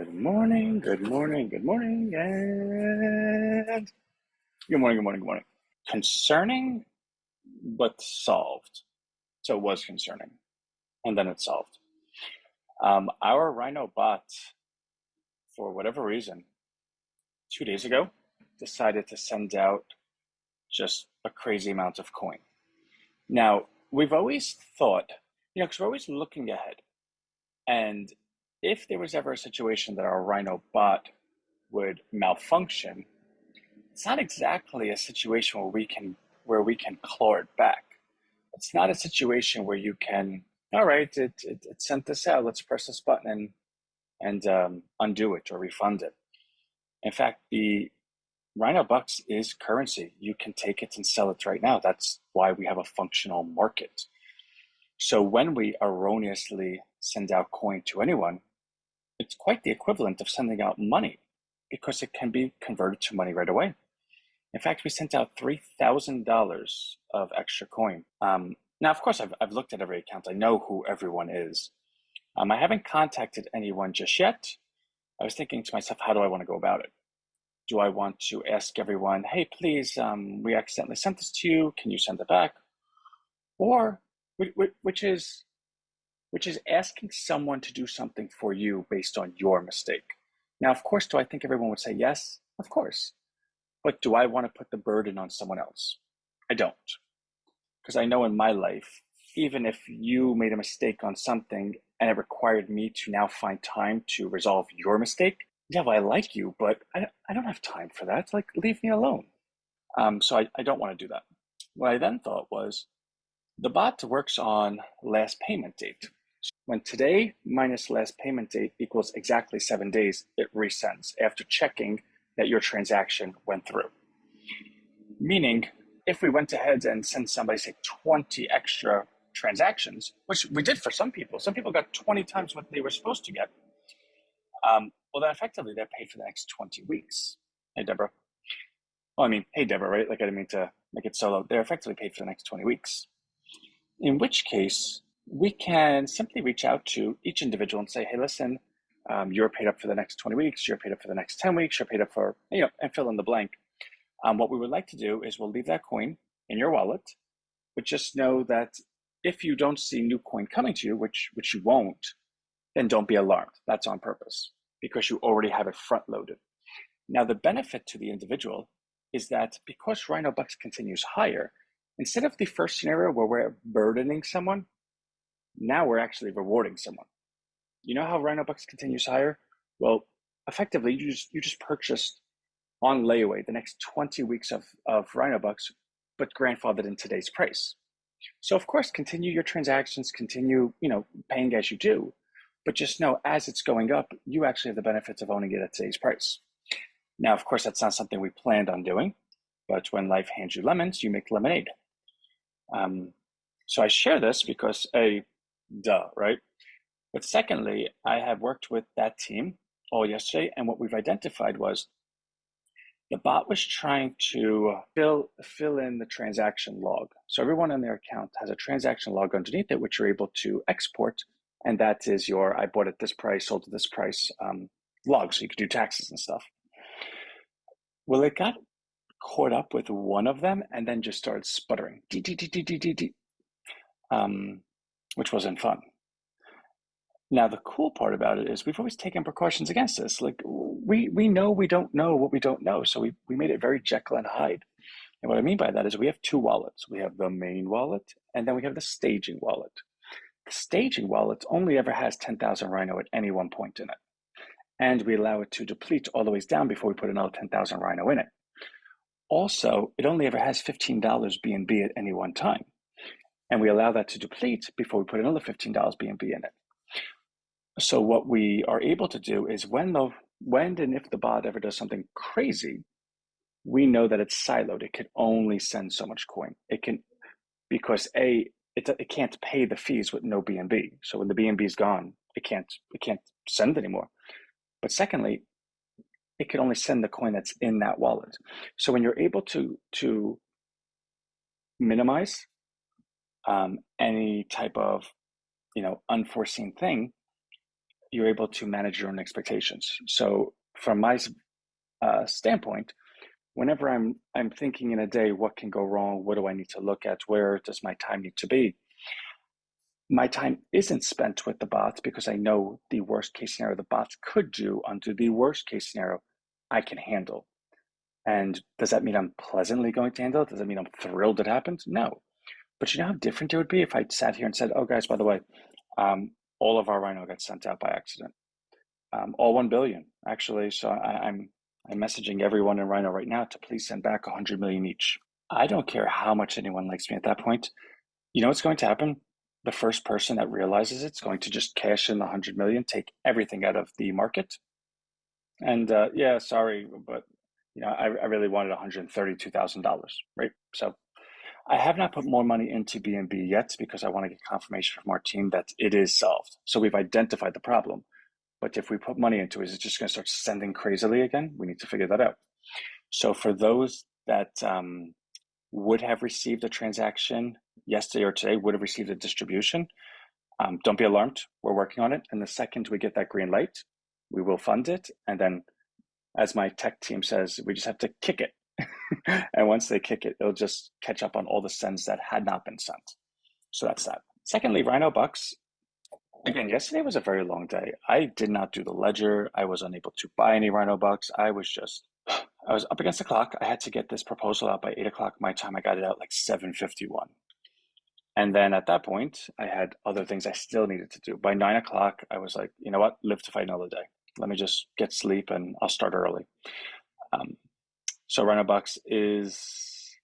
Good morning, good morning, good morning, and good morning, good morning, good morning. Concerning, but solved. So it was concerning, and then it's solved. Our RhinoBot, for whatever reason, 2 days ago, decided to send out just a crazy amount of coin. Now, we've always thought, because we're always looking ahead, and if there was ever a situation that our RhinoBot would malfunction, it's not exactly a situation where we can claw it back. It's not a situation where you can, all right, it sent this out. Let's press this button and undo it or refund it. In fact, the Rhino Bucks is currency. You can take it and sell it right now. That's why we have a functional market. So when we erroneously send out coin to anyone, it's quite the equivalent of sending out money because it can be converted to money right away. In fact, we sent out $3,000 of extra coin. Now, of course, I've looked at every account. I know who everyone is. I haven't contacted anyone just yet. I was thinking to myself, how do I want to go about it? Do I want to ask everyone, hey, please, we accidentally sent this to you. Can you send it back? Or which is asking someone to do something for you based on your mistake. Now, of course, do I think everyone would say yes? Of course. But do I want to put the burden on someone else? I don't. Because I know in my life, even if you made a mistake on something and it required me to now find time to resolve your mistake, yeah, well, I like you, but I don't have time for that. Like, leave me alone. So I don't want to do that. What I then thought was, the bot works on last payment date. When today minus last payment date equals exactly 7 days, it resends after checking that your transaction went through. Meaning, if we went ahead and sent somebody, say, 20 extra transactions, which we did for some people got 20 times what they were supposed to get. Well, then effectively they're paid for the next 20 weeks. Hey, Deborah. Well, I mean, hey, Deborah, right? Like, I didn't mean to make it solo. They're effectively paid for the next 20 weeks. In which case, we can simply reach out to each individual and say, hey, listen, you're paid up for the next 20 weeks, you're paid up for the next 10 weeks, you're paid up for, and fill in the blank. What we would like to do is we'll leave that coin in your wallet, but just know that if you don't see new coin coming to you, which you won't, then don't be alarmed. That's on purpose because you already have it front loaded. Now, the benefit to the individual is that because Rhino Bucks continues higher, instead of the first scenario where we're burdening someone, now we're actually rewarding someone. You know how Rhino Bucks continues higher? Well, effectively, you just purchased on layaway the next 20 weeks of Rhino Bucks, but grandfathered in today's price. So of course, continue your transactions, continue, paying as you do, but just know as it's going up, you actually have the benefits of owning it at today's price. Now, of course, that's not something we planned on doing, but when life hands you lemons, you make lemonade. So I share this because right? But secondly, I have worked with that team all yesterday, and what we've identified was the bot was trying to fill in the transaction log. So everyone on their account has a transaction log underneath it, which you're able to export, and that is your I bought at this price, sold at this price log, so you could do taxes and stuff. Well, it got caught up with one of them and then just started sputtering, which wasn't fun. Now, the cool part about it is we've always taken precautions against this. Like, we know we don't know what we don't know. So we made it very Jekyll and Hyde. And what I mean by that is we have two wallets. We have the main wallet, and then we have the staging wallet. The staging wallet only ever has 10,000 Rhino at any one point in it. And we allow it to deplete all the way down before we put another 10,000 Rhino in it. Also, it only ever has $15 BNB at any one time. And we allow that to deplete before we put another $15 BNB in it. So what we are able to do is when and if the bot ever does something crazy, we know that it's siloed. It can only send so much coin. It can, because it can't pay the fees with no BNB. So when the BNB is gone, it can't send anymore. But secondly, it can only send the coin that's in that wallet. So when you're able to minimize any type of unforeseen thing, you're able to manage your own expectations. So from my standpoint, whenever I'm thinking in a day, what can go wrong? What do I need to look at? Where does my time need to be? My time isn't spent with the bots because I know the worst case scenario the bots could do under the worst case scenario I can handle. And does that mean I'm pleasantly going to handle it? Does that mean I'm thrilled it happened? No. But you know how different it would be if I sat here and said, oh, guys, by the way, all of our Rhino got sent out by accident. All 1 billion, actually. So I'm messaging everyone in Rhino right now to please send back 100 million each. I don't care how much anyone likes me at that point. You know what's going to happen? The first person that realizes it's going to just cash in the 100 million, take everything out of the market. And yeah, sorry, but I really wanted $132,000, right? So I have not put more money into BNB yet because I want to get confirmation from our team that it is solved. So we've identified the problem. But if we put money into it, is it just going to start sending crazily again? We need to figure that out. So for those that would have received a transaction yesterday or today, would have received a distribution, don't be alarmed. We're working on it. And the second we get that green light, we will fund it. And then, as my tech team says, we just have to kick it. And once they kick it, it'll just catch up on all the sends that had not been sent. So that's that. Secondly, Rhino Bucks. Again, yesterday was a very long day. I did not do the ledger. I was unable to buy any Rhino Bucks. I was up against the clock. I had to get this proposal out by 8 o'clock my time. I got it out like 7:51. And then at that point, I had other things I still needed to do. By 9 o'clock, I was like, you know what? Live to fight another day. Let me just get sleep and I'll start early. So Rhino Bucks is,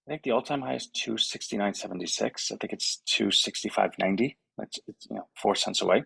I think the all-time high is 269.76. I think it's 265.90. It's 4 cents away.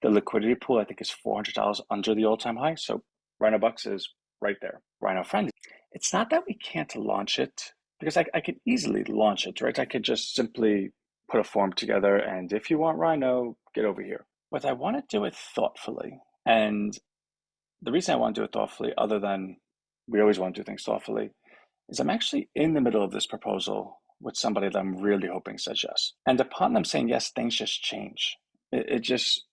The liquidity pool, I think, is $400 under the all-time high. So Rhino Bucks is right there. Rhino Friend, it's not that we can't launch it, because I could easily launch it, right? I could just simply put a form together and if you want Rhino, get over here. But I want to do it thoughtfully. And the reason I want to do it thoughtfully, other than we always want to do things thoughtfully, is I'm actually in the middle of this proposal with somebody that I'm really hoping says yes. And upon them saying yes, things just change. It just,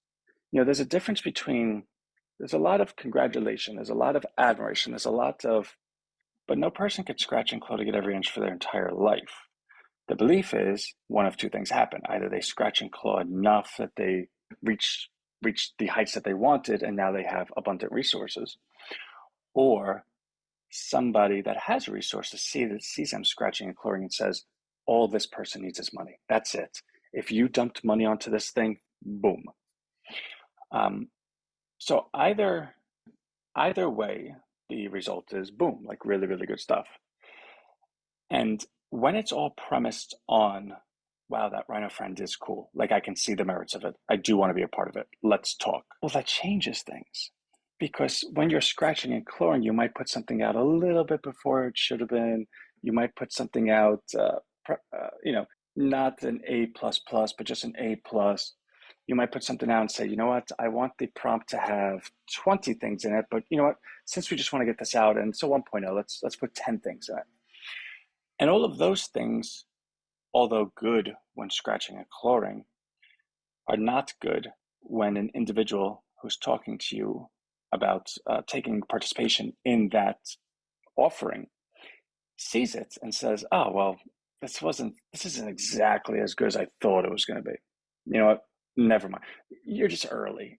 there's a difference between, there's a lot of congratulation, there's a lot of admiration, there's a lot of, but no person could scratch and claw to get every inch for their entire life. The belief is one of two things happen. Either they scratch and claw enough that they reach the heights that they wanted and now they have abundant resources, or somebody that has resources sees them scratching and clawing and says, all this person needs is money. That's it. If you dumped money onto this thing, boom. So either way, the result is boom, like really, really good stuff. And when it's all premised on, wow, that Rhino Friend is cool. Like I can see the merits of it. I do want to be a part of it. Let's talk. Well, that changes things. Because when you're scratching and clawing, you might put something out a little bit before it should have been. You might put something out, not an A++, but just an A+. You might put something out and say, you know what, I want the prompt to have 20 things in it, but you know what, since we just want to get this out and it's a 1.0, let's put 10 things in it. And all of those things, although good when scratching and clawing, are not good when an individual who's talking to you about taking participation in that offering sees it and says, oh, well, this isn't exactly as good as I thought it was going to be. You know what? Never mind. You're just early.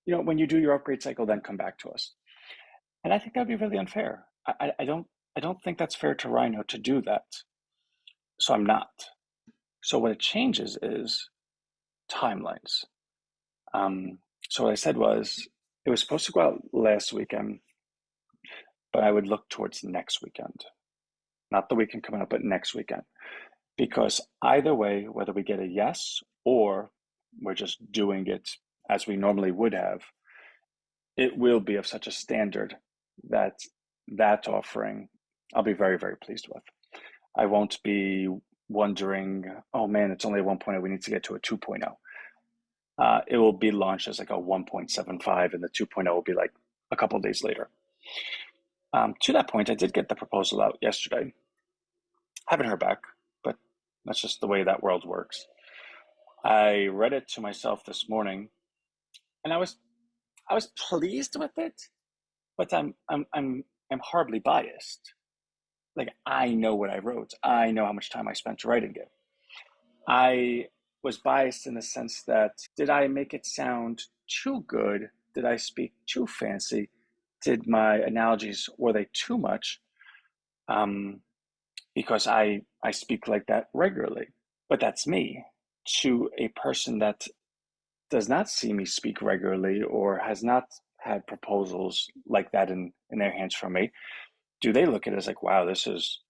When you do your upgrade cycle, then come back to us. And I think that'd be really unfair. I don't think that's fair to Rhino to do that. So I'm not. So what it changes is timelines. So what I said was, it was supposed to go out last weekend, but I would look towards next weekend. Not the weekend coming up, but next weekend. Because either way, whether we get a yes or we're just doing it as we normally would have, it will be of such a standard that offering I'll be very, very pleased with. I won't be wondering, oh man, it's only a 1.0, we need to get to a 2.0. It will be launched as like a 1.75 and the 2.0 will be like a couple days later. To that point, I did get the proposal out yesterday. Haven't heard back, but that's just the way that world works. I read it to myself this morning and I was pleased with it, but I'm horribly biased. Like, I know what I wrote. I know how much time I spent writing it. I was biased in the sense that, did I make it sound too good? Did I speak too fancy? Did my analogies, were they too much? Um, because I speak like that regularly. But that's me. To a person that does not see me speak regularly or has not had proposals like that in their hands from me, do they look at it as like, wow, this is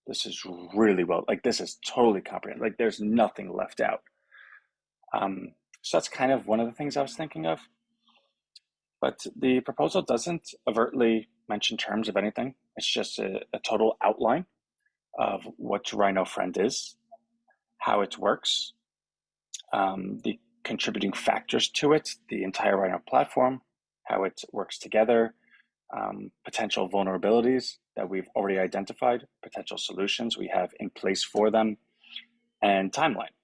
really well, like this is totally comprehensive. Like there's nothing left out. Um, so that's kind of one of the things I was thinking of. But the proposal doesn't overtly mention terms of anything. It's just a total outline of what Rhino Friend is, how it works, the contributing factors to it, the entire Rhino platform, how it works together, potential vulnerabilities that we've already identified, potential solutions we have in place for them, and timeline.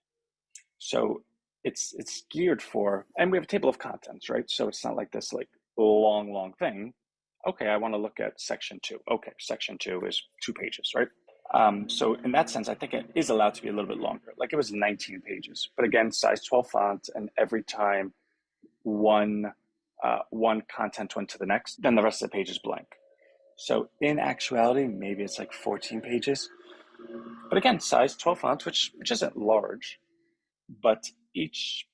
So it's geared for, and we have a table of contents, right? So it's not like this like long thing. Okay, I want to look at section 2. Okay, section 2 is 2 pages, right? So in that sense, I think it is allowed to be a little bit longer. Like it was 19 pages, but again, size 12 font, and every time one content went to the next, then the rest of the page is blank. So in actuality, maybe it's like 14 pages. But again, size 12 fonts, which isn't large, but each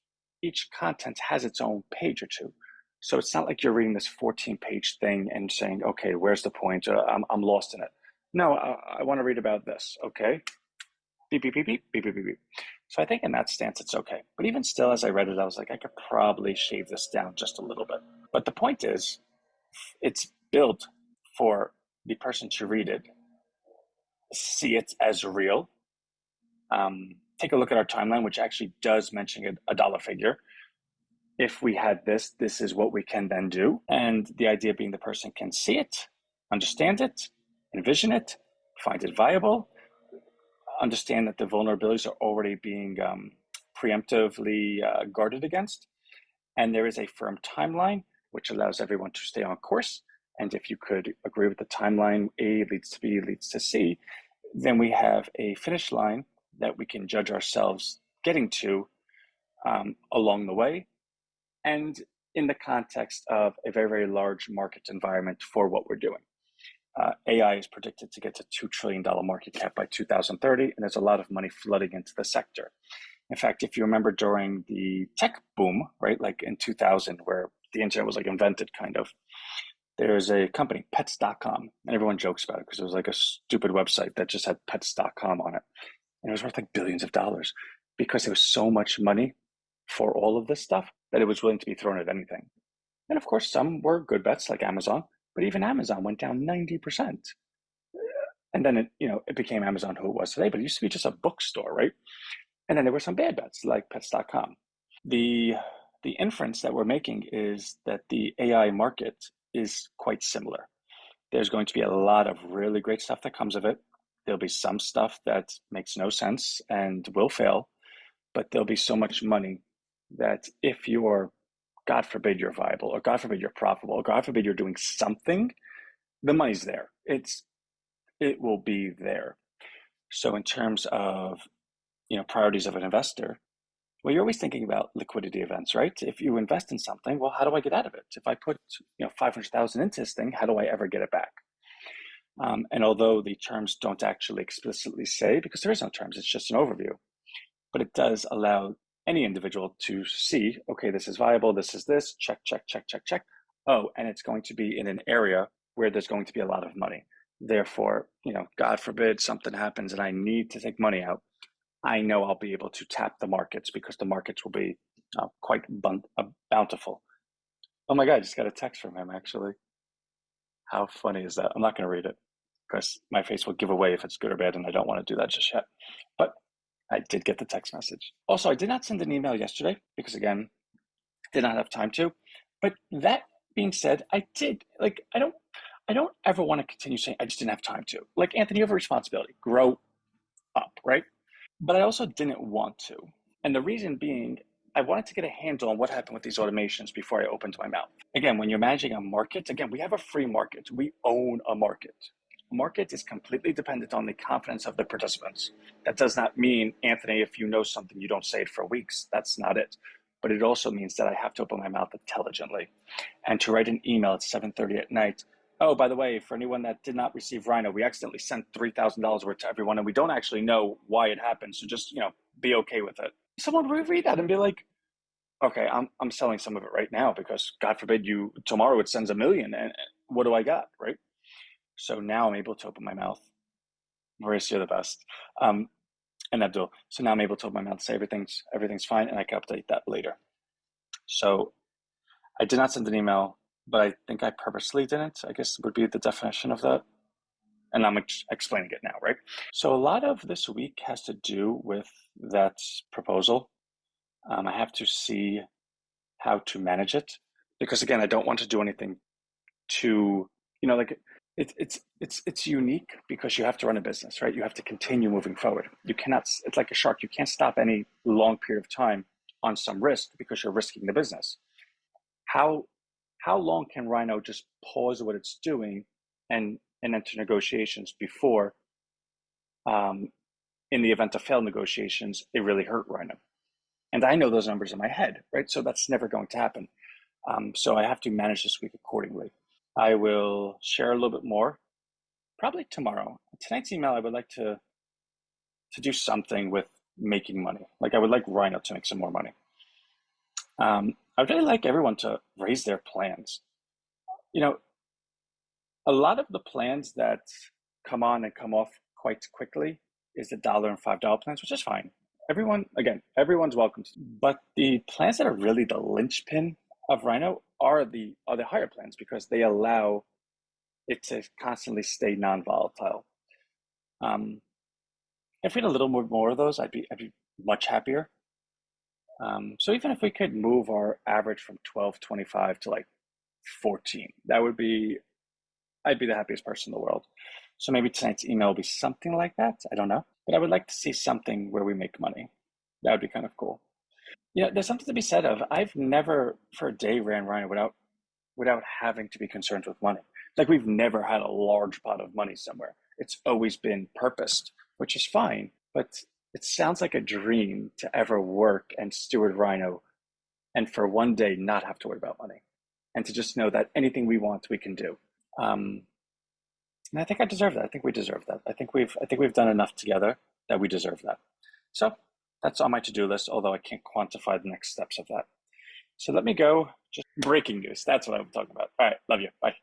content has its own page or two. So it's not like you're reading this 14-page thing and saying, okay, where's the point? I'm lost in it. No, I want to read about this. Okay. Beep, beep, beep, beep, beep, beep, beep, beep. So I think in that stance, it's okay. But even still, as I read it, I was like, I could probably shave this down just a little bit. But the point is, it's built for the person to read it, see it as real. Take a look at our timeline, which actually does mention a dollar figure. If we had this, this is what we can then do. And the idea being the person can see it, understand it, envision it, find it viable, understand that the vulnerabilities are already being preemptively guarded against. And there is a firm timeline, which allows everyone to stay on course. And if you could agree with the timeline, A leads to B leads to C, then we have a finish line that we can judge ourselves getting to along the way, and in the context of a very, very large market environment for what we're doing. AI is predicted to get to $2 trillion market cap by 2030, and there's a lot of money flooding into the sector. In fact, if you remember during the tech boom, right, like in 2000, where the internet was like invented kind of, there's a company, pets.com, and everyone jokes about it because it was like a stupid website that just had pets.com on it. And it was worth like billions of dollars because there was so much money for all of this stuff that it was willing to be thrown at anything. And of course, some were good bets like Amazon, but even Amazon went down 90%. And then it became Amazon who it was today, but it used to be just a bookstore, right? And then there were some bad bets like pets.com. The inference that we're making is that the AI market is quite similar. There's going to be a lot of really great stuff that comes of it. There'll be some stuff that makes no sense and will fail, but there'll be so much money that if you're, God forbid, you're viable, or God forbid you're profitable, or God forbid you're doing something, the money's there. It will be there. So in terms of priorities of an investor, well, you're always thinking about liquidity events, right? If you invest in something, well, how do I get out of it? If I put 500,000 into this thing, how do I ever get it back? And although the terms don't actually explicitly say, because there is no terms, it's just an overview, but it does allow any individual to see, okay, this is viable, this is this, check, check, check, check, check. Oh, and it's going to be in an area where there's going to be a lot of money. Therefore, God forbid something happens and I need to take money out, I know I'll be able to tap the markets because the markets will be quite bountiful. Oh my God, I just got a text from him, actually. How funny is that? I'm not going to read it because my face will give away if it's good or bad, and I don't want to do that just yet. But I did get the text message. Also, I did not send an email yesterday because, again, did not have time to. But that being said, I did. Like, I don't ever want to continue saying I just didn't have time to. Like, Anthony, you have a responsibility. Grow up, right? But I also didn't want to. And the reason being, I wanted to get a handle on what happened with these automations before I opened my mouth. Again, when you're managing a market, again, we have a free market. We own a market. A market is completely dependent on the confidence of the participants. That does not mean, Anthony, if you know something, you don't say it for weeks. That's not it. But it also means that I have to open my mouth intelligently. And to write an email at 7:30 at night, oh, by the way, for anyone that did not receive RHINO, we accidentally sent $3,000 worth to everyone, and we don't actually know why it happened. So just, be okay with it. Someone would read that and be like, okay, I'm selling some of it right now because God forbid tomorrow it sends 1 million, and what do I got, right? So now I'm able to open my mouth. Maurice, you're the best. And Abdul. So now I'm able to open my mouth and say everything's fine, and I can update that later. So I did not send an email, but I think I purposely didn't, I guess would be the definition of that. And I'm explaining it now, right? So a lot of this week has to do with that proposal. I have to see how to manage it because, again, I don't want to do anything too, it's unique because you have to run a business, right? You have to continue moving forward. You cannot, it's like a shark. You can't stop any long period of time on some risk because you're risking the business. How long can RHINO just pause what it's doing and enter negotiations before, in the event of failed negotiations, it really hurt RHINO? And I know those numbers in my head, right? So that's never going to happen. So I have to manage this week accordingly. I will share a little bit more, probably tomorrow. Tonight's email, I would like to do something with making money. Like I would like RHINO to make some more money. I would really like everyone to raise their plans. A lot of the plans that come on and come off quite quickly is the $1 and $5 plans, which is fine. Everyone's welcome. But the plans that are really the linchpin of RHINO are the higher plans because they allow it to constantly stay non-volatile. If we had a little more of those, I'd be much happier. So even if we could move our average from 12.25 to like 14, I'd be the happiest person in the world. So maybe tonight's email will be something like that. I don't know, but I would like to see something where we make money. That would be kind of cool. There's something to be said of, I've never for a day ran RHINO without having to be concerned with money. Like we've never had a large pot of money somewhere. It's always been purposed, which is fine, but it sounds like a dream to ever work and steward RHINO and for one day not have to worry about money and to just know that anything we want, we can do. And I think I deserve that. I think we deserve that. I think we've done enough together that we deserve that. So that's on my to-do list, although I can't quantify the next steps of that. So let me go. Just breaking news. That's what I'm talking about. All right. Love you. Bye.